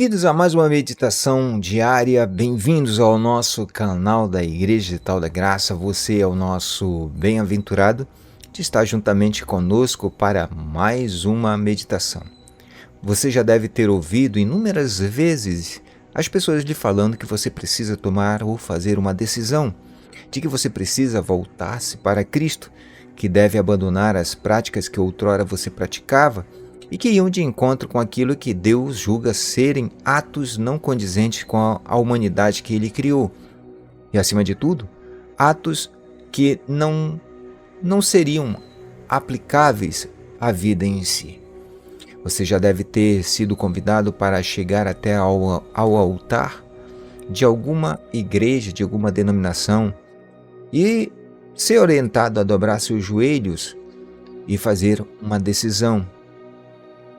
Bem-vindos a mais uma meditação diária, bem-vindos ao nosso canal da Igreja Digital da Graça. Você é o nosso bem-aventurado de estar juntamente conosco para mais uma meditação. Você já deve ter ouvido inúmeras vezes as pessoas lhe falando que você precisa tomar ou fazer uma decisão, de que você precisa voltar-se para Cristo, que deve abandonar as práticas que outrora você praticava e que iam de encontro com aquilo que Deus julga serem atos não condizentes com a humanidade que Ele criou. E, acima de tudo, atos que não seriam aplicáveis à vida em si. Você já deve ter sido convidado para chegar até ao altar de alguma igreja, de alguma denominação, e ser orientado a dobrar seus joelhos e fazer uma decisão.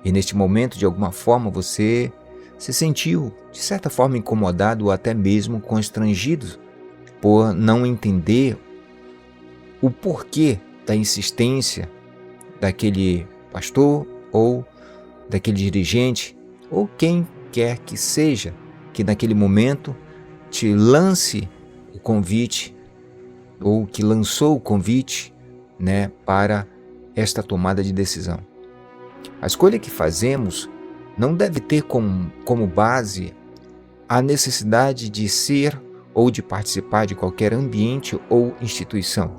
E neste momento, de alguma forma, você se sentiu, de certa forma, incomodado ou até mesmo constrangido por não entender o porquê da insistência daquele pastor ou daquele dirigente ou quem quer que seja que naquele momento te lance o convite ou que lançou o convite, para esta tomada de decisão. A escolha que fazemos não deve ter como base a necessidade de ser ou de participar de qualquer ambiente ou instituição.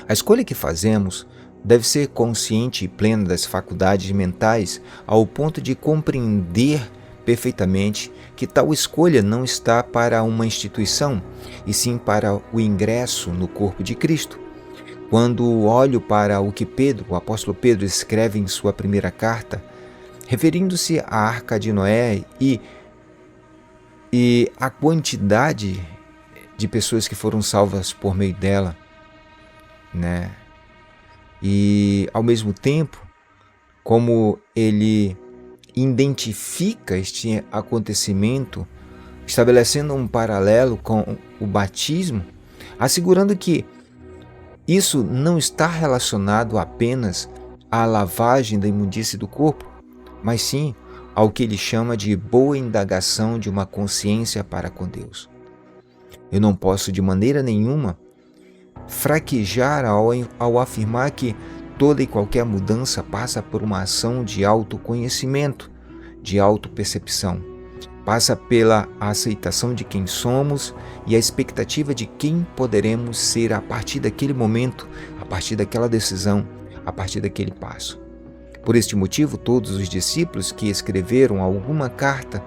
A escolha que fazemos deve ser consciente e plena das faculdades mentais ao ponto de compreender perfeitamente que tal escolha não está para uma instituição, e sim para o ingresso no corpo de Cristo. Quando olho para o que o apóstolo Pedro, escreve em sua primeira carta, referindo-se à Arca de Noé e a quantidade de pessoas que foram salvas por meio dela, E, ao mesmo tempo, como ele identifica este acontecimento, estabelecendo um paralelo com o batismo, assegurando que isso não está relacionado apenas à lavagem da imundície do corpo, mas sim ao que ele chama de boa indagação de uma consciência para com Deus. Eu não posso de maneira nenhuma fraquejar ao afirmar que toda e qualquer mudança passa por uma ação de autoconhecimento, de autopercepção. Passa pela aceitação de quem somos e a expectativa de quem poderemos ser a partir daquele momento, a partir daquela decisão, a partir daquele passo. Por este motivo, todos os discípulos que escreveram alguma carta,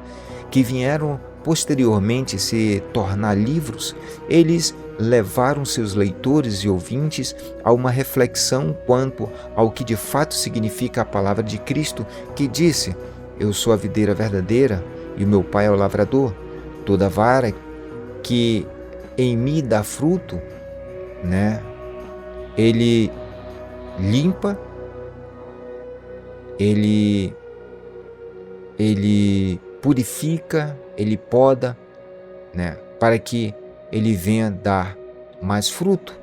que vieram posteriormente se tornar livros, eles levaram seus leitores e ouvintes a uma reflexão quanto ao que de fato significa a palavra de Cristo, que disse: "Eu sou a videira verdadeira e o meu Pai é o lavrador. Toda vara que em mim dá fruto, ele limpa, ele purifica, ele poda, para que ele venha dar mais fruto."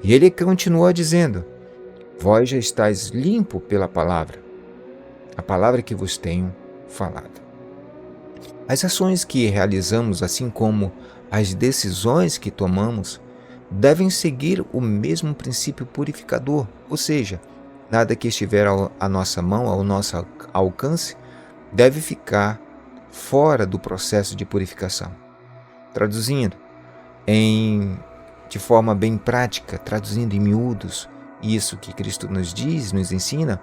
E ele continua dizendo: "Vós já estáis limpo pela palavra, a palavra que vos tenho falado." As ações que realizamos, assim como as decisões que tomamos, devem seguir o mesmo princípio purificador, ou seja, nada que estiver à nossa mão, ao nosso alcance, deve ficar fora do processo de purificação. Traduzindo, de forma bem prática, traduzindo em miúdos isso que Cristo nos diz, nos ensina,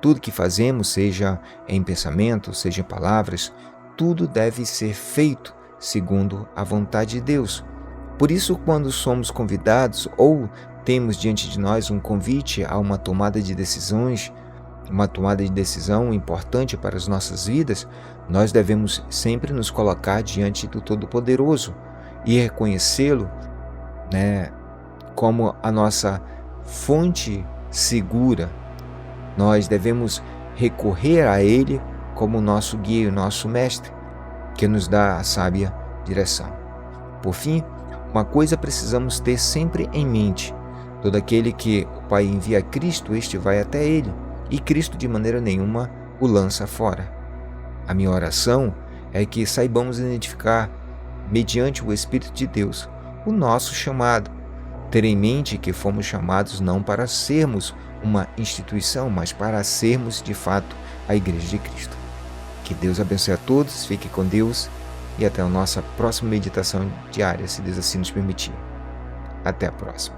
tudo que fazemos, seja em pensamento, seja em palavras, tudo deve ser feito segundo a vontade de Deus. Por isso, quando somos convidados ou temos diante de nós um convite a uma tomada de decisões, uma tomada de decisão importante para as nossas vidas, nós devemos sempre nos colocar diante do Todo-Poderoso e reconhecê-lo, como a nossa fonte segura. Nós devemos recorrer a Ele como nosso guia e nosso mestre, que nos dá a sábia direção. Por fim, uma coisa precisamos ter sempre em mente: todo aquele que o Pai envia a Cristo, este vai até Ele, e Cristo de maneira nenhuma o lança fora. A minha oração é que saibamos identificar, mediante o Espírito de Deus, o nosso chamado. Ter em mente que fomos chamados não para sermos uma instituição, mas para sermos, de fato, a Igreja de Cristo. Que Deus abençoe a todos, fique com Deus e até a nossa próxima meditação diária, se Deus assim nos permitir. Até a próxima.